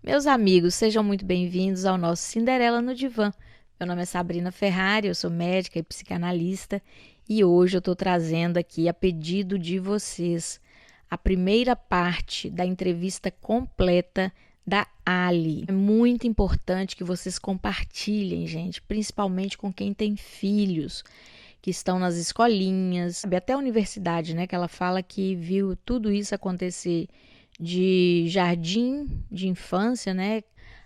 Meus amigos, sejam muito bem-vindos ao nosso Cinderela no Divã. Meu nome é Sabrina Ferrari, eu sou médica e psicanalista e hoje eu estou trazendo aqui, a pedido de vocês, a primeira parte da entrevista completa da Ali. É muito importante que vocês compartilhem, gente, principalmente com quem tem filhos que estão nas escolinhas, até a universidade, né? Que ela fala que viu tudo isso acontecer de jardim de infância, né,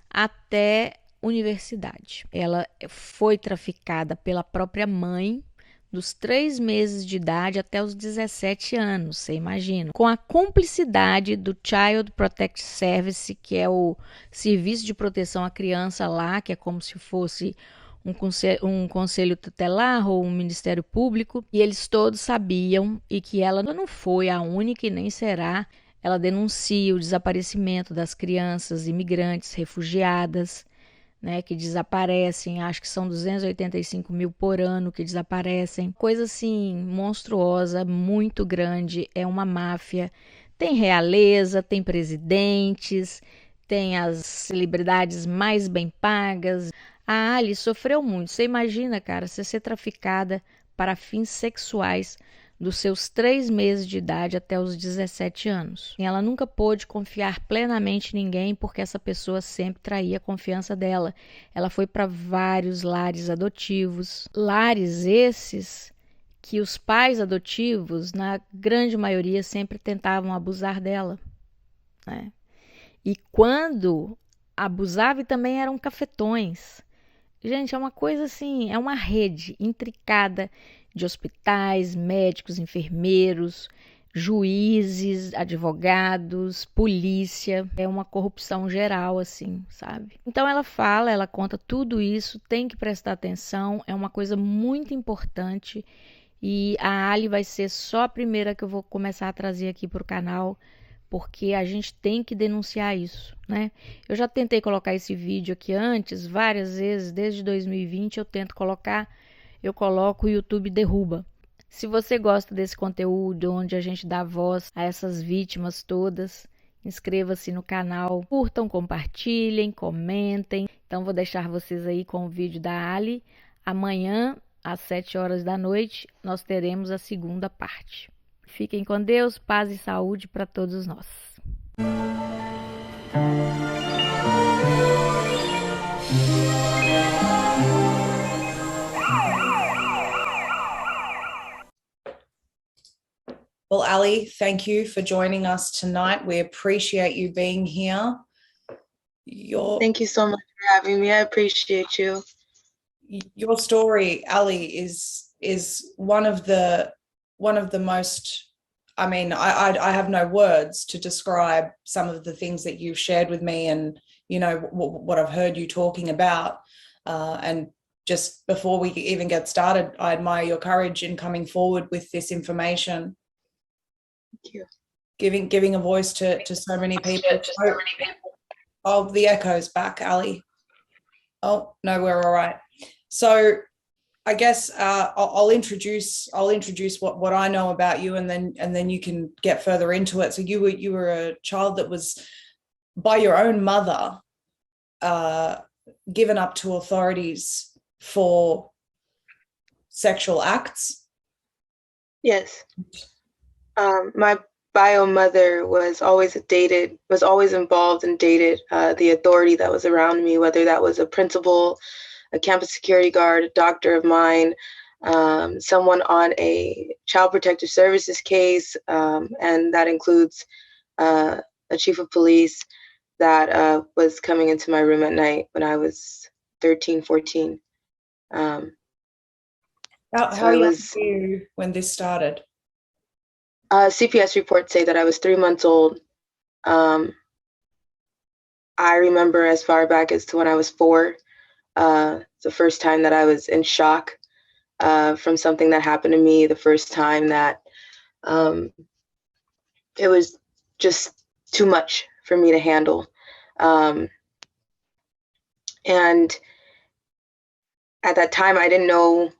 até universidade. Ela foi traficada pela própria mãe dos 3 meses de idade até os 17 anos, você imagina. Com a cumplicidade do Child Protect Service, que é o serviço de proteção à criança lá, que é como se fosse um conselho tutelar ou um ministério público, e eles todos sabiam e que ela não foi a única e nem será. Ela denuncia o desaparecimento das crianças imigrantes, refugiadas, né, que desaparecem, acho que são 285 mil por ano que desaparecem. Coisa assim, monstruosa, muito grande, é uma máfia. Tem realeza, tem presidentes, tem as celebridades mais bem pagas. A Ali sofreu muito. Você imagina, cara, você ser traficada para fins sexuais dos seus 3 meses de idade até os 17 anos. Ela nunca pôde confiar plenamente em ninguém porque essa pessoa sempre traía a confiança dela. Ela foi para vários lares adotivos, lares esses que os pais adotivos, na grande maioria, sempre tentavam abusar dela, né? E quando abusava, também eram cafetões. Gente, é uma coisa assim, é uma rede intricada de hospitais, médicos, enfermeiros, juízes, advogados, polícia. É uma corrupção geral, assim, sabe? Então ela fala, ela conta tudo isso, tem que prestar atenção, é uma coisa muito importante. E a Ali vai ser só a primeira que eu vou começar a trazer aqui para o canal, porque a gente tem que denunciar isso, né? Eu já tentei colocar esse vídeo aqui antes, várias vezes, desde 2020 eu tento colocar, eu coloco, o YouTube derruba. Se você gosta desse conteúdo, onde a gente dá voz a essas vítimas todas, inscreva-se no canal, curtam, compartilhem, comentem. Então vou deixar vocês aí com o vídeo da Ali. Amanhã, às 7 horas da noite, nós teremos a segunda parte. Fiquem com Deus, paz e saúde para todos nós. Well, Ali, thank you for joining us tonight. We appreciate you being here. Thank you so much for having me. I appreciate you. Your story, Ali, is one of the most. I mean, I have no words to describe some of the things that you've shared with me, and what I've heard you talking about. And just before we even get started, I admire your courage in coming forward with this information. Thank you. Giving a voice to so many people. Oh, the echo's back, Ali. Oh no, we're all right. So I guess I'll introduce what I know about you, and then you can get further into it. So you were a child that was, by your own mother, given up to authorities for sexual acts. Yes. My bio mother was always involved and dated the authority that was around me, whether that was a principal, a campus security guard, a doctor of mine, someone on a child protective services case, and that includes a chief of police that was coming into my room at night when I was 13, 14. How young were you when this started? CPS reports say that I was 3 months old. I remember as far back as to when I was 4. The first time that I was in shock from something that happened to me, the first time that it was just too much for me to handle. And at that time, I didn't know,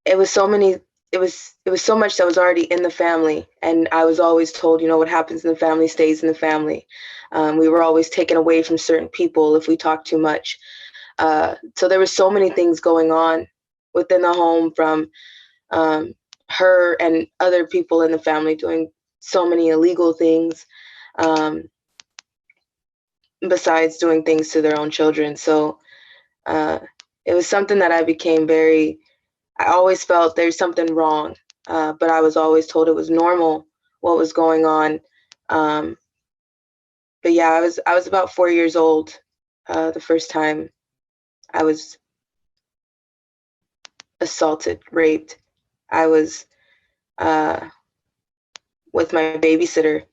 it was so many was so much that was already in the family, and I was always told, you know, what happens in the family stays in the family. We were always taken away from certain people if we talked too much. So there were so many things going on within the home, from her and other people in the family doing so many illegal things, besides doing things to their own children. So it was something that I always felt there's something wrong, but I was always told it was normal what was going on. But yeah, I was about 4 years old the first time I was assaulted, raped. I was with my babysitter,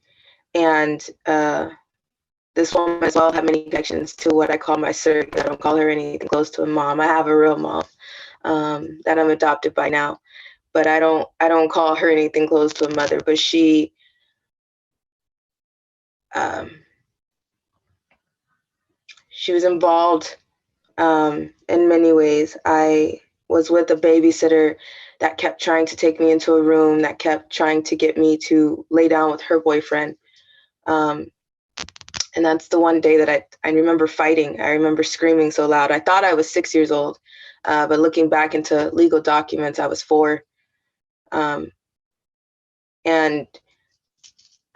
and this woman as well had many connections to what I call my surrogate. I don't call her anything close to a mom. I have a real mom that I'm adopted by now, but I don't call her anything close to a mother. But she was involved in many ways. I was with a babysitter that kept trying to take me into a room, that kept trying to get me to lay down with her boyfriend. And that's the one day that I remember fighting. I remember screaming so loud. I thought I was 6 years old, but looking back into legal documents, I was 4. And I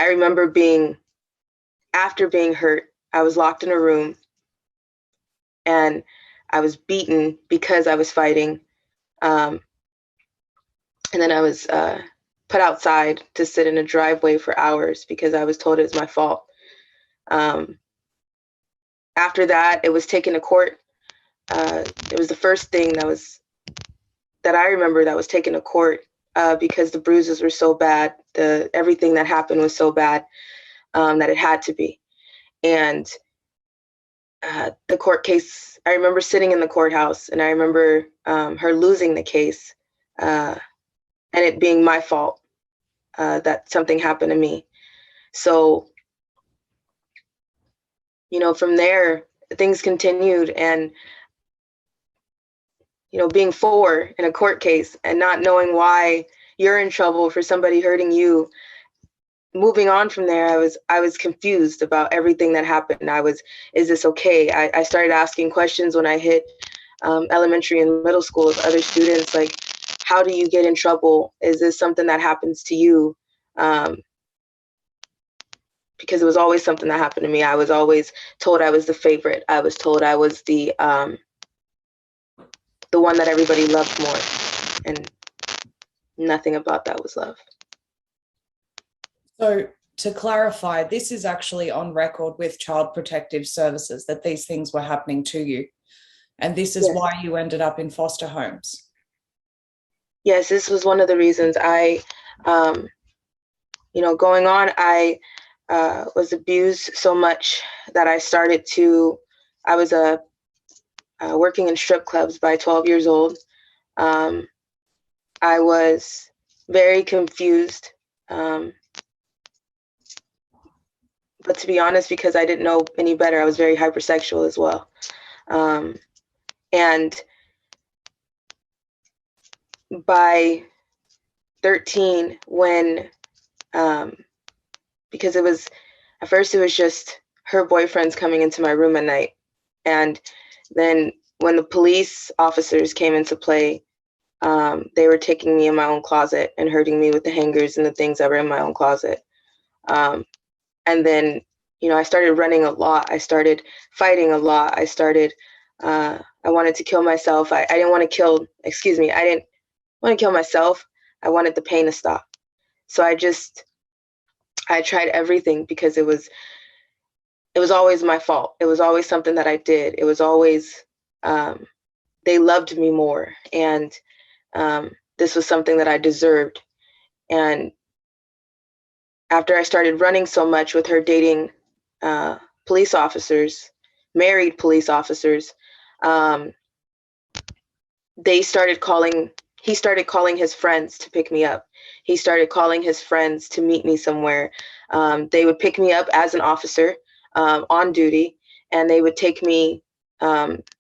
remember after being hurt, I was locked in a room, and I was beaten because I was fighting. And then I was put outside to sit in a driveway for hours because I was told it was my fault. After that, it was taken to court. It was the first thing that I remember that was taken to court because the bruises were so bad. Everything that happened was so bad that it had to be. And the court case, I remember sitting in the courthouse, and I remember her losing the case, and it being my fault that something happened to me. So, you know, from there, things continued, and, you know, being 4 in a court case and not knowing why you're in trouble for somebody hurting you. Moving on from there, I was confused about everything that happened. Is this okay? I started asking questions when I hit elementary and middle school of other students, like, how do you get in trouble? Is this something that happens to you? Because it was always something that happened to me. I was always told I was the favorite. I was told I was the one that everybody loved more, and nothing about that was love. So to clarify, this is actually on record with Child Protective Services that these things were happening to you. And this is why you ended up in foster homes. Yes, this was one of the reasons. Going on, I was abused so much that I was working in strip clubs by 12 years old. I was very confused. But to be honest, because I didn't know any better, I was very hypersexual as well. And by 13, because at first it was just her boyfriends coming into my room at night. And then when the police officers came into play, they were taking me in my own closet and hurting me with the hangers and the things that were in my own closet. And then, I started running a lot. I started fighting a lot. I wanted to kill myself. I didn't want to kill myself. I wanted the pain to stop. So I tried everything because it was always my fault. It was always something that I did. It was always, they loved me more. And this was something that I deserved. And after I started running so much with her dating police officers, married police officers, he started calling his friends to pick me up. He started calling his friends to meet me somewhere. They would pick me up as an officer on duty, and they would take me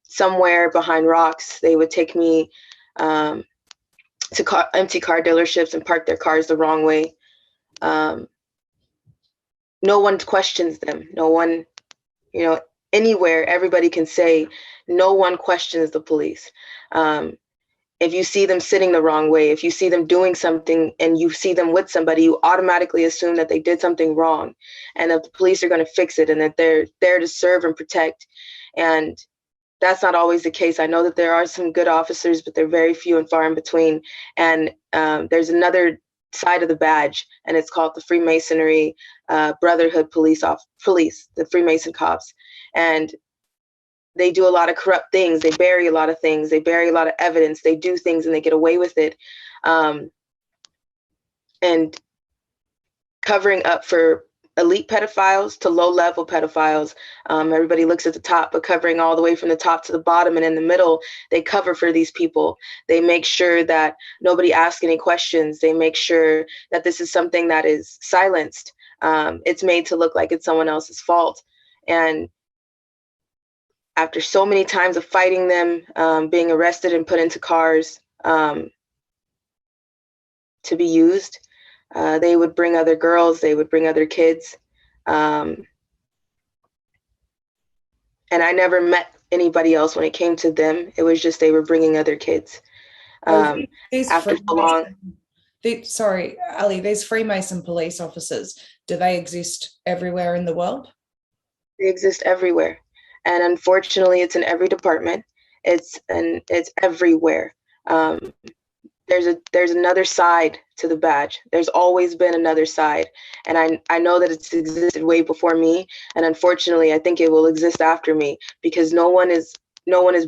somewhere behind rocks. They would take me to empty car dealerships and park their cars the wrong way. No one questions them. No one, anywhere, everybody can say, no one questions the police. If you see them sitting the wrong way, if you see them doing something and you see them with somebody, you automatically assume that they did something wrong and that the police are going to fix it and that they're there to serve and protect. And that's not always the case. I know that there are some good officers, but they're very few and far in between. And there's another side of the badge, and it's called the Freemasonry Brotherhood Police, the Freemason cops. And they do a lot of corrupt things. They bury a lot of things. They bury a lot of evidence. They do things and they get away with it. And covering up for elite pedophiles to low-level pedophiles. Everybody looks at the top, but covering all the way from the top to the bottom and in the middle, they cover for these people. They make sure that nobody asks any questions. They make sure that this is something that is silenced. It's made to look like it's someone else's fault. And after so many times of fighting them, being arrested and put into cars to be used, they would bring other girls, they would bring other kids. And I never met anybody else when it came to them. It was just they were bringing other kids. After so long. Sorry, Ali, these Freemason police officers, do they exist everywhere in the world? They exist everywhere. And unfortunately, it's in every department. It's everywhere. There's another side to the badge. There's always been another side. And I know that it's existed way before me. And unfortunately, I think it will exist after me because no one is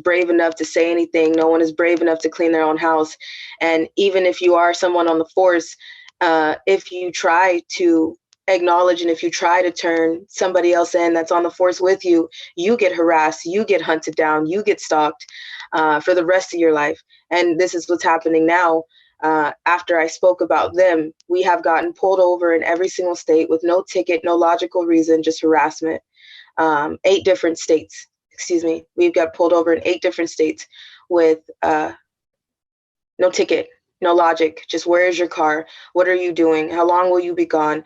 brave enough to say anything. No one is brave enough to clean their own house. And even if you are someone on the force, if you try to acknowledge and if you try to turn somebody else in that's on the force with you, you get harassed, you get hunted down, you get stalked for the rest of your life. And this is what's happening now. After I spoke about them, we have gotten pulled over in every single state with no ticket, no logical reason, just harassment. 8 different states, we've got pulled over in 8 different states with no ticket, no logic, just where is your car? What are you doing? How long will you be gone?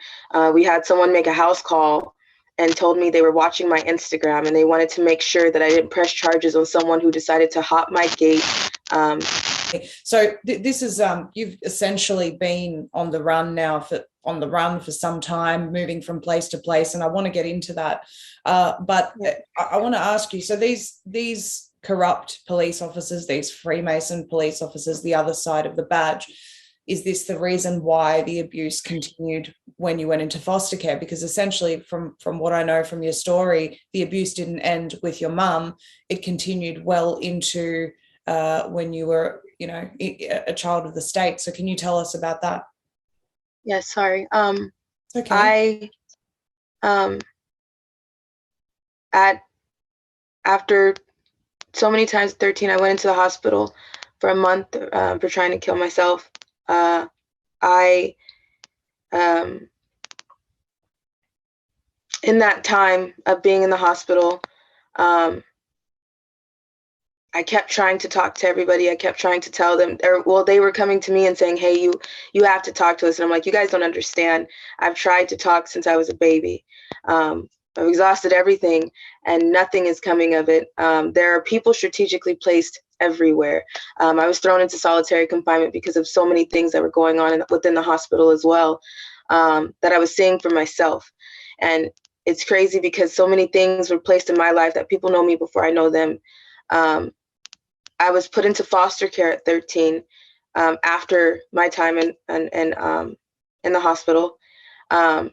We had someone make a house call and told me they were watching my Instagram and they wanted to make sure that I didn't press charges on someone who decided to hop my gate. So this is, you've essentially been on the run now for some time, moving from place to place, and I want to get into that. But I want to ask you, so these corrupt police officers, these Freemason police officers, the other side of the badge, is this the reason why the abuse continued when you went into foster care? Because essentially from what I know from your story, the abuse didn't end with your mum. It continued well into when you were, a child of the state. So can you tell us about that? Yes, sorry. It's okay. After so many times, 13, I went into the hospital for a month for trying to kill myself. In that time of being in the hospital, I kept trying to talk to everybody. I kept trying to tell them, they were coming to me and saying, hey, you have to talk to us. And I'm like, you guys don't understand. I've tried to talk since I was a baby. I've exhausted everything and nothing is coming of it. There are people strategically placed everywhere. I was thrown into solitary confinement because of so many things that were going on within the hospital as well, that I was seeing for myself. And it's crazy because so many things were placed in my life that people know me before I know them. I was put into foster care at 13 after my time in the hospital. I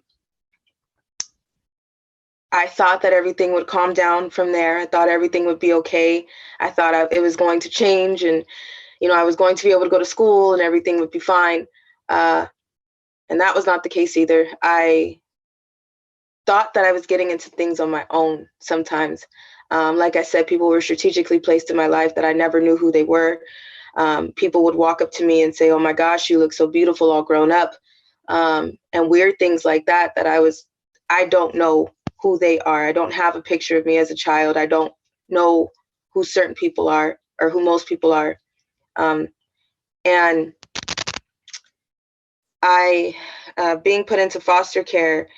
thought that everything would calm down from there. I thought everything would be okay. I thought it was going to change and, I was going to be able to go to school and everything would be fine. And that was not the case either. I thought that I was getting into things on my own sometimes. Like I said, people were strategically placed in my life that I never knew who they were. People would walk up to me and say, oh my gosh, you look so beautiful all grown up. And weird things like that I don't know who they are. I don't have a picture of me as a child. I don't know who certain people are or who most people are. And being put into foster care,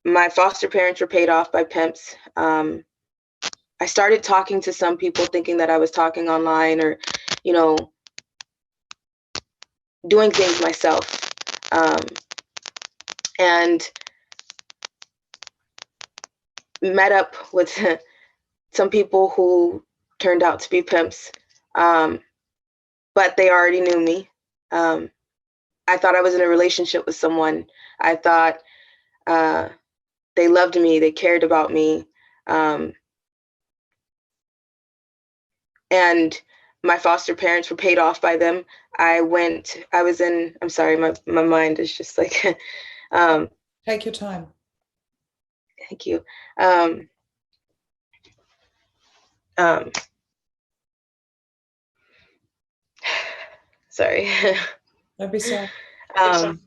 my foster parents were paid off by pimps. I started talking to some people thinking that I was talking online or, you know, doing things myself. And met up with some people who turned out to be pimps, but they already knew me. I thought I was in a relationship with someone. I thought they loved me, they cared about me. And my foster parents were paid off by them. I'm sorry, my mind is just like, Take your time. Thank you. Sorry. Don't be sorry. In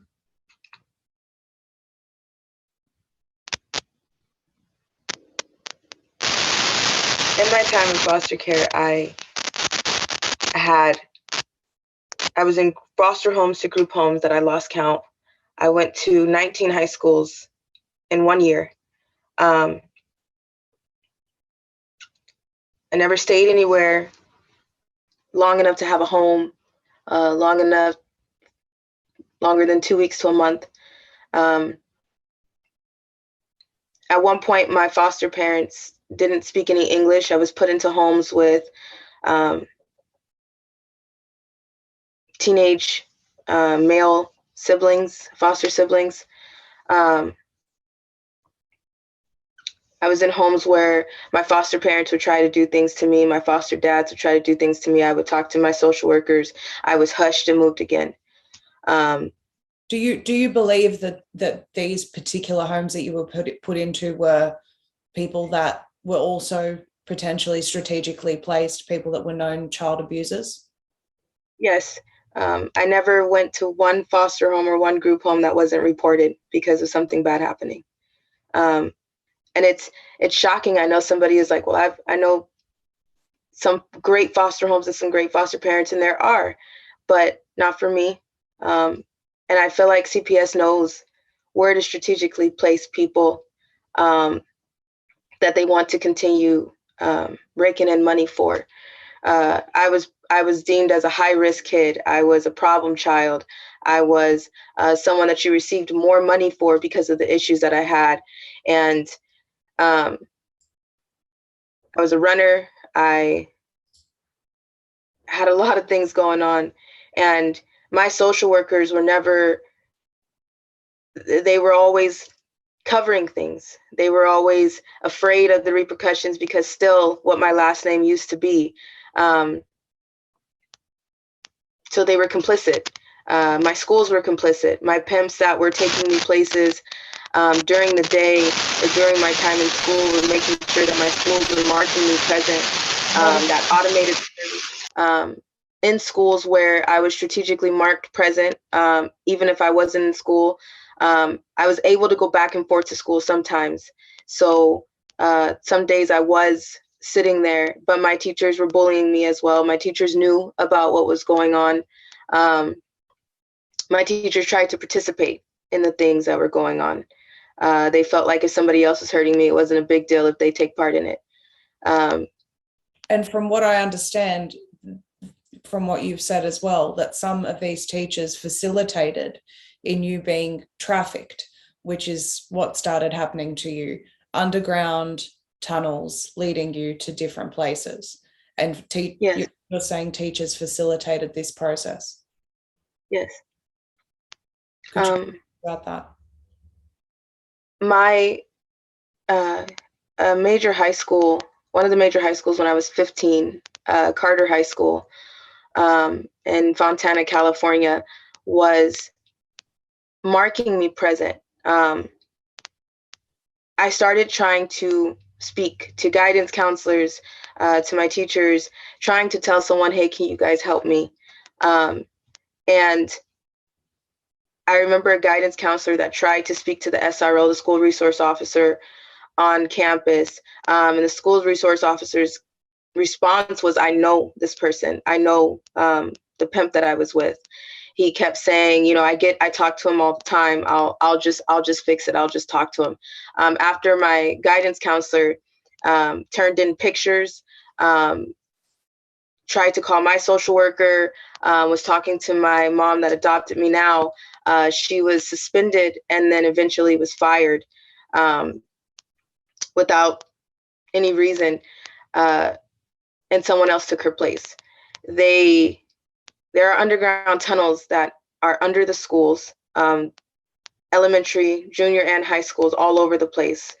my time in foster care, I was in foster homes to group homes that I lost count. I went to 19 high schools in 1 year. I never stayed anywhere long enough to have a home, longer than 2 weeks to a month. At one point, my foster parents didn't speak any English. I was put into homes with teenage male siblings, foster siblings. I was in homes where my foster parents would try to do things to me. My foster dads would try to do things to me. I would talk to my social workers. I was hushed and moved again. Do you believe that these particular homes that you were put into were people that were also potentially strategically placed, people that were known child abusers? Yes. I never went to one foster home or one group home that wasn't reported because of something bad happening. And it's shocking. I know somebody is like, well, I know some great foster homes and some great foster parents, and there are, but not for me. And I feel like CPS knows where to strategically place people that they want to continue raking in money for. I was deemed as a high-risk kid. I was a problem child. I was someone that you received more money for because of the issues that I had. And I was a runner. I had a lot of things going on. And my social workers they were always covering things. They were always afraid of the repercussions because still what my last name used to be. So they were complicit. My schools were complicit. My pimps that were taking me places during the day or during my time in school were making sure that my schools were marking me present. That automated in schools where I was strategically marked present, even if I wasn't in school, I was able to go back and forth to school sometimes. So some days I was sitting there, but my teachers were bullying me as well. My teachers knew about what was going on. My teachers tried to participate in the things that were going on. They felt like if somebody else was hurting me, it wasn't a big deal if they take part in it. And from what I understand, from what you've said as well, that some of these teachers facilitated in you being trafficked, which is what started happening to you, underground tunnels leading you to different places. And yes. You're saying teachers facilitated this process? Yes. Could you talk about that? My major high school, one of the major high schools when I was 15, Carter High School in Fontana, California, was marking me present. I started trying to speak to guidance counselors, to my teachers, trying to tell someone, hey, can you guys help me? And I remember a guidance counselor that tried to speak to the SRO, the school resource officer on campus. And the school resource officer's response was, I know this person. I know the pimp that I was with. he kept saying, you know, I talk to him all the time. I'll just fix it. I'll just talk to him. After my guidance counselor turned in pictures, tried to call my social worker, was talking to my mom that adopted me now. She was suspended and then eventually was fired without any reason, and someone else took her place. There are underground tunnels that are under the schools, elementary, junior, and high schools all over the place.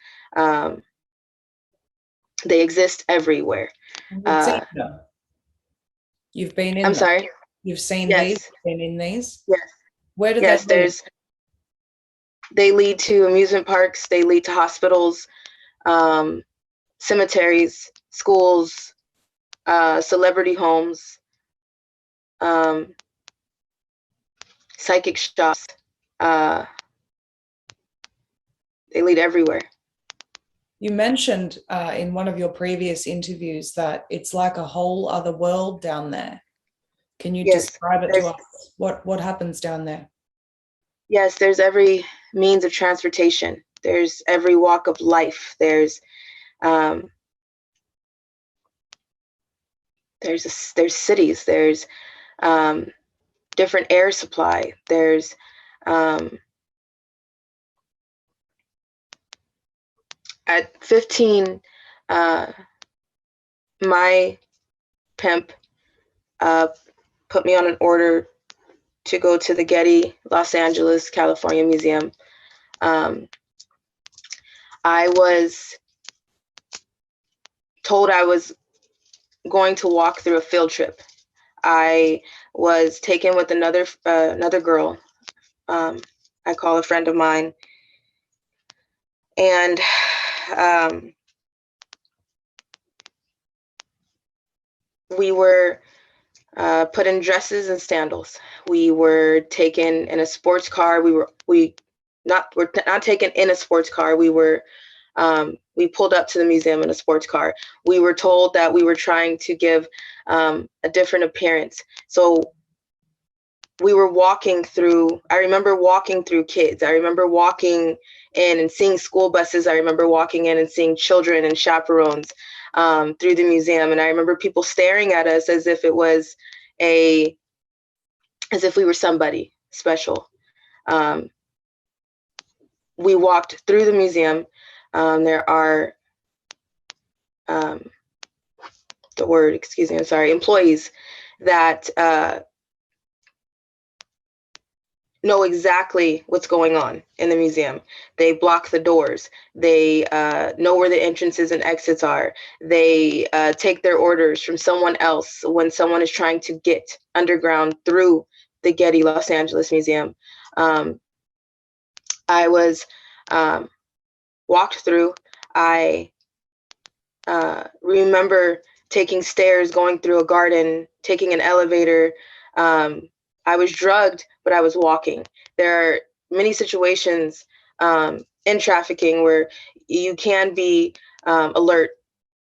They exist everywhere. You've been in I'm them. sorry? You've seen Yes. these, been in these? Yes. Where do Yes, they lead? they lead to amusement parks, they lead to hospitals, cemeteries, schools, celebrity homes, psychic shops. They lead everywhere. You mentioned in one of your previous interviews that it's like a whole other world down there. Can you describe it to us? What happens down there? Yes, there's every means of transportation. There's every walk of life. There's cities. There's different air supply. There's at 15, my pimp put me on an order to go to the Getty Los Angeles, California Museum. I was told I was going to walk through a field trip. I was taken with another girl. I call a friend of mine, and we were put in dresses and sandals. We were taken in a sports car. We're not taken in a sports car. We pulled up to the museum in a sports car. We were told that we were trying to give a different appearance. So we were walking through, I remember walking through kids. I remember walking in and seeing school buses. I remember walking in and seeing children and chaperones through the museum. And I remember people staring at us as if it was as if we were somebody special. We walked through the museum. There are, employees that know exactly what's going on in the museum. They block the doors. They know where the entrances and exits are. They take their orders from someone else when someone is trying to get underground through the Getty Los Angeles Museum. I was walked through. I remember taking stairs, going through a garden, taking an elevator. I was drugged, but I was walking. There are many situations in trafficking where you can be alert.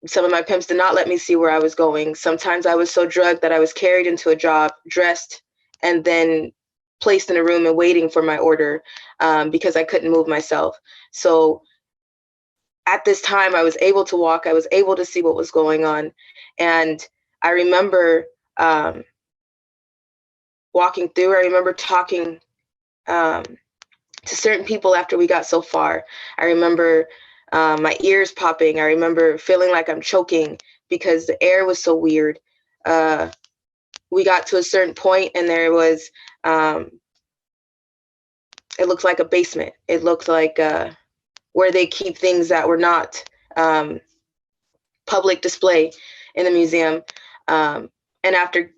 Some of my pimps did not let me see where I was going. Sometimes I was so drugged that I was carried into a job, dressed, and then placed in a room and waiting for my order because I couldn't move myself. So at this time, I was able to walk. I was able to see what was going on. And I remember walking through. I remember talking to certain people after we got so far. I remember my ears popping. I remember feeling like I'm choking because the air was so weird. We got to a certain point and there was, it looked like a basement. It looked like where they keep things that were not public display in the museum. And after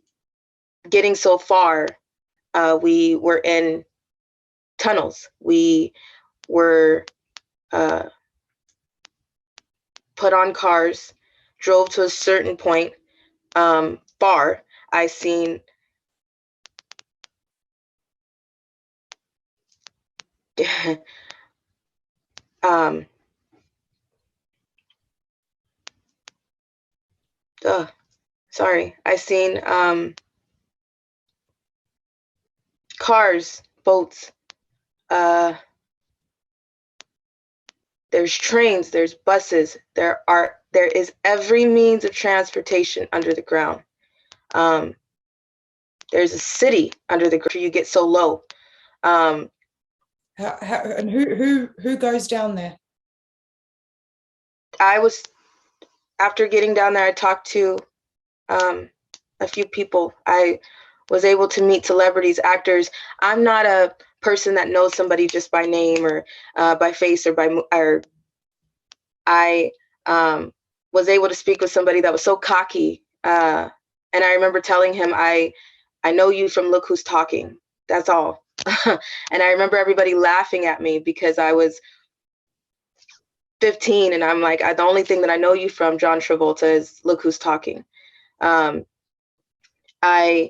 getting so far, we were in tunnels. We were put on cars, drove to a certain point, far. I seen I seen cars, boats, there's trains, there's buses, there is every means of transportation under the ground. There's a city under the ground. You get so low. And who goes down there? After getting down there, I talked to a few people. I was able to meet celebrities, actors. I'm not a person that knows somebody just by name or by face or I was able to speak with somebody that was so cocky. And I remember telling him, I know you from Look Who's Talking. That's all. And I remember everybody laughing at me because I was 15 and I'm like, the only thing that I know you from, John Travolta, is Look Who's Talking. I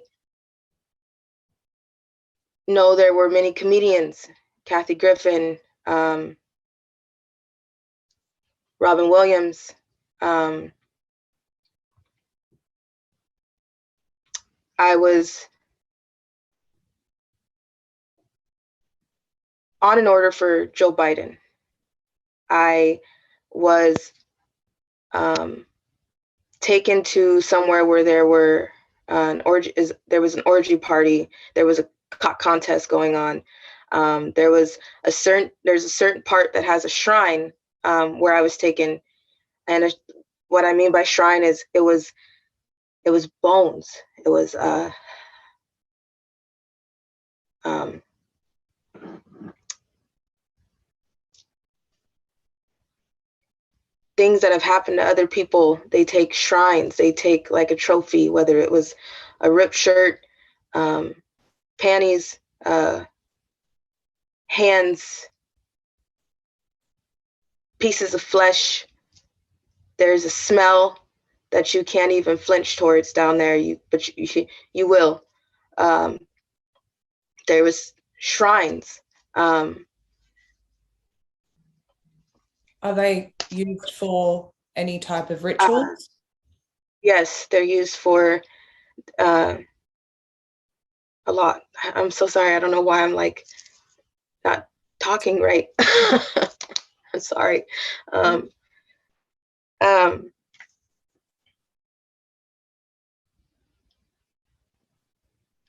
know there were many comedians, Kathy Griffin, Robin Williams. I was on an order for Joe Biden. I was taken to somewhere where there were there was an orgy party. There was a contest going on. There's a certain part that has a shrine where I was taken, and what I mean by shrine is it was bones. It was things that have happened to other people. They take shrines. They take like a trophy, whether it was a ripped shirt, panties, hands, pieces of flesh. There's a smell that you can't even flinch towards down there, but you will. There was shrines. Are they used for any type of rituals? Yes, they're used for a lot. I'm so sorry. I don't know why I'm like not talking right. I'm sorry.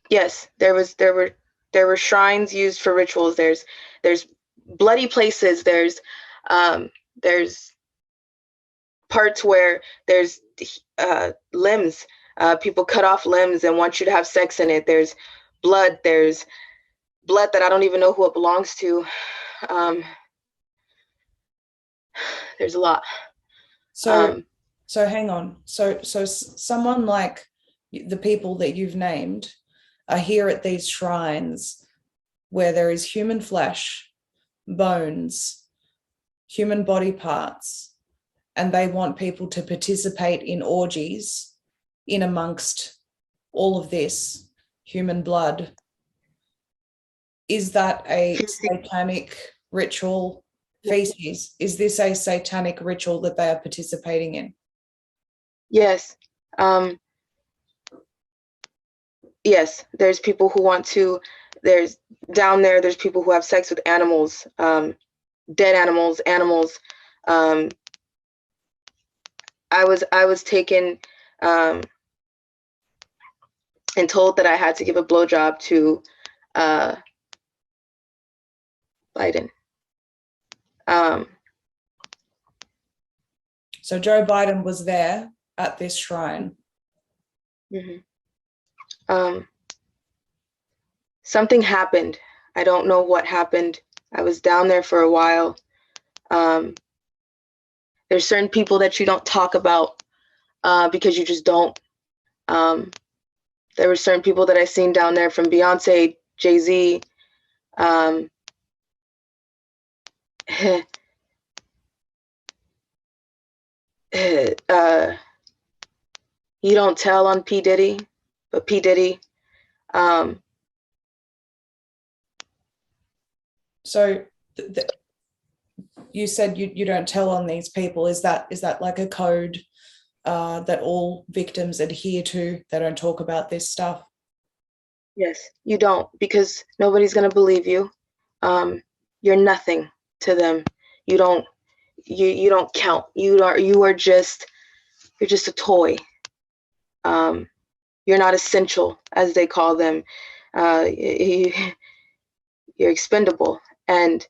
Yes, there were shrines used for rituals. There's bloody places. There's parts where there's limbs. People cut off limbs and want you to have sex in it. There's blood. There's blood that I don't even know who it belongs to. There's a lot. So hang on. So someone like the people that you've named are here at these shrines where there is human flesh, bones, human body parts, and they want people to participate in orgies in amongst all of this human blood. Is that a satanic ritual? Feces? Is this a satanic ritual that they are participating in? Yes. Yes, there's people who want to, there's people who have sex with animals, dead animals. I was taken and told that I had to give a blowjob to Biden. So Joe Biden was there at this shrine. Mm-hmm. Something happened. I don't know what happened. I was down there for a while. There's certain people that you don't talk about because you just don't. There were certain people that I seen down there, from Beyonce, Jay-Z. You don't tell on P. Diddy, but P. Diddy. So you said you don't tell on these people. Is that like a code that all victims adhere to? They don't talk about this stuff? Yes, you don't, because nobody's going to believe you. You're nothing to them. You don't count. You're just a toy. You're not essential, as they call them. You're expendable. And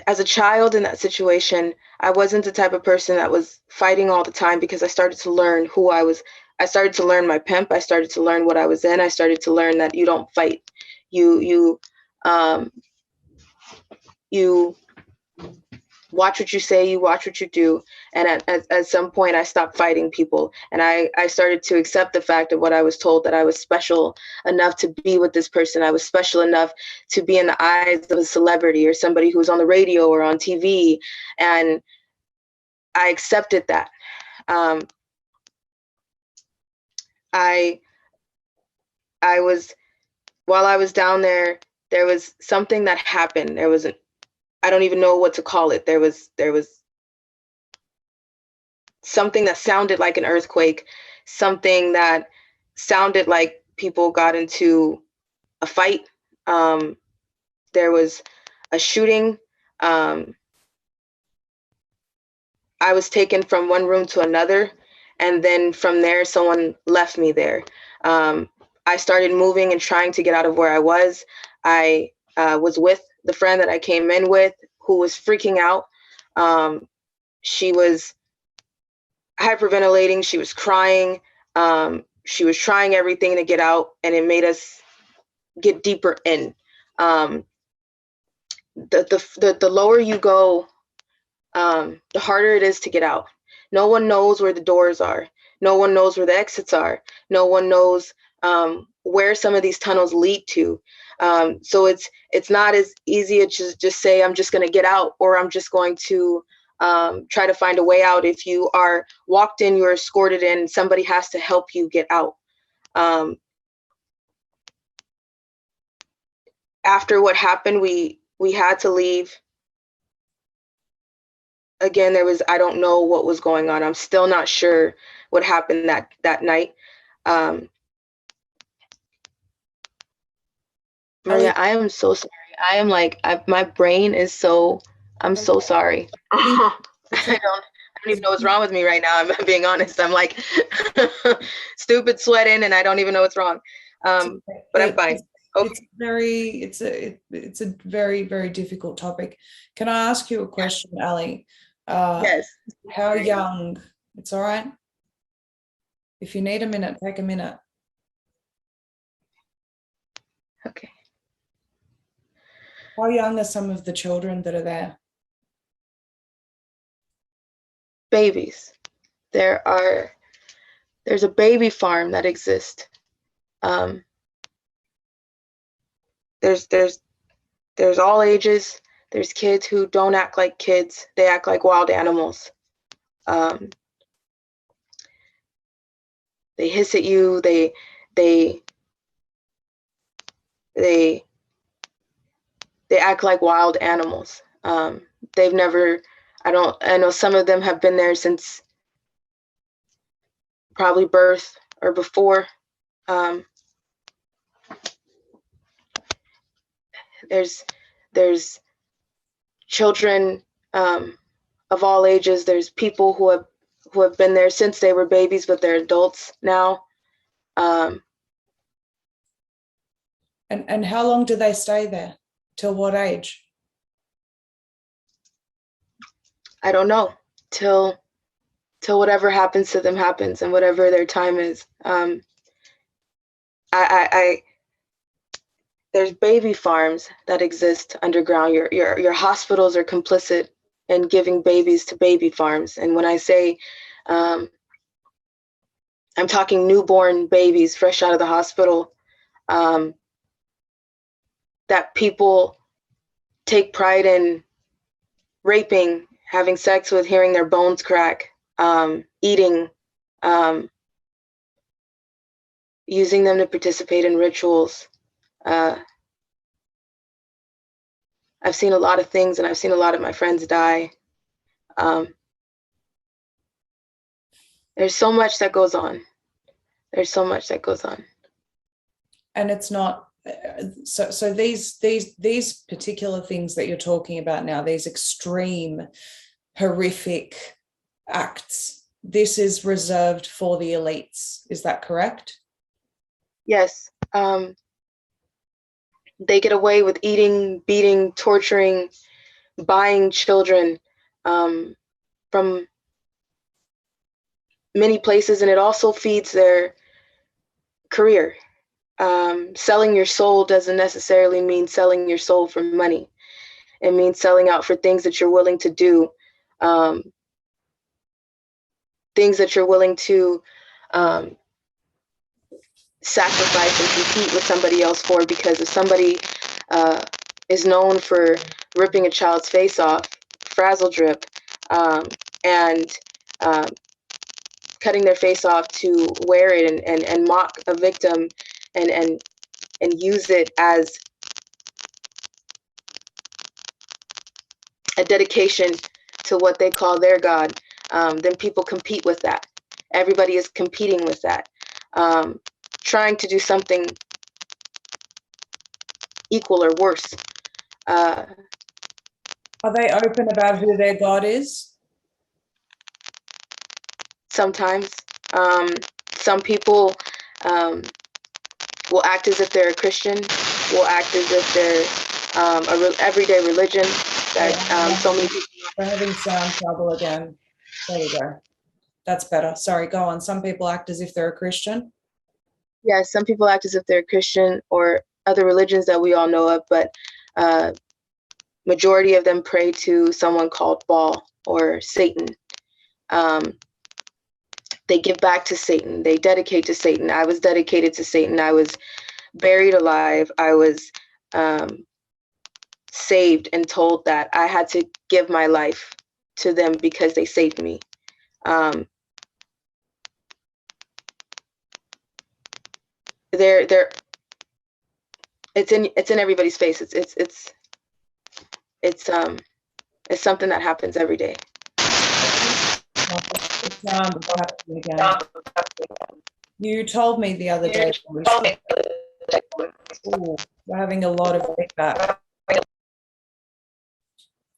as a child in that situation, I wasn't the type of person that was fighting all the time, because I started to learn who I was. I started to learn my pimp. I started to learn what I was in. I started to learn that you don't fight. You watch what you say, you watch what you do. And at some point, I stopped fighting people. And I started to accept the fact of what I was told, that I was special enough to be with this person. I was special enough to be in the eyes of a celebrity or somebody who's on the radio or on TV. And I accepted that. I was, while I was down there, there was something that happened. There was I don't even know what to call it. There was something that sounded like an earthquake, something that sounded like people got into a fight. There was a shooting. I was taken from one room to another, and then from there, someone left me there. I started moving and trying to get out of where I was. I was with the friend that I came in with, who was freaking out. She was hyperventilating. She was crying. She was trying everything to get out, and it made us get deeper in. The lower you go, the harder it is to get out. No one knows where the doors are. No one knows where the exits are. No one knows where some of these tunnels lead to. So it's not as easy as just say, I'm just going to get out, or I'm just going to try to find a way out. If you are walked in, you're escorted in, somebody has to help you get out. After what happened, we had to leave. Again, I don't know what was going on. I'm still not sure what happened that night. Maria, I am so sorry. I am like, my brain is so, I'm so sorry. I don't even know what's wrong with me right now. I'm being honest. I'm like stupid sweating, and I don't even know what's wrong. But I'm fine. Okay. It's a very, very difficult topic. Can I ask you a question, Ali? Yes. How young? It's all right. If you need a minute, take a minute. Okay. How young are some of the children that are there? Babies. There's a baby farm that exists. There's all ages. There's kids who don't act like kids. They act like wild animals. They hiss at you. They act like wild animals. They've never, I know some of them have been there since probably birth or before. There's children of all ages. There's people who have been there since they were babies, but they're adults now. And how long do they stay there? Till what age? I don't know. Till whatever happens to them happens, and whatever their time is. There's baby farms that exist underground. Your hospitals are complicit in giving babies to baby farms. And when I say, I'm talking newborn babies fresh out of the hospital, that people take pride in raping, having sex with, hearing their bones crack, eating, using them to participate in rituals. I've seen a lot of things, and I've seen a lot of my friends die. There's so much that goes on. There's so much that goes on. and it's not. So these particular things that you're talking about now, these extreme, horrific acts, this is reserved for the elites. Is that correct? Yes. They get away with eating, beating, torturing, buying children from many places, and it also feeds their career. Selling your soul doesn't necessarily mean selling your soul for money. It means selling out for things that you're willing to do, things that you're willing to sacrifice and compete with somebody else for, because if somebody is known for ripping a child's face off, frazzle drip, and cutting their face off to wear it and mock a victim and use it as a dedication to what they call their God, then people compete with that. Everybody is competing with that, trying to do something equal or worse. Are they open about who their God is? Sometimes. Some people will act as if they're a Christian, will act as if they're a everyday religion that so many people. We're having sound trouble again. There we go. That's better. Sorry, go on. Some people act as if they're a Christian. Yeah, some people act as if they're a Christian or other religions that we all know of, but majority of them pray to someone called Baal or Satan. They give back to Satan. They dedicate to Satan. I was dedicated to Satan. I was buried alive. I was saved and told that I had to give my life to them because they saved me. It's in everybody's face. It's something that happens every day. You told me the other day. Ooh, we're having a lot of feedback.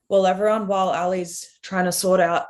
Well, everyone, while Ali's trying to sort out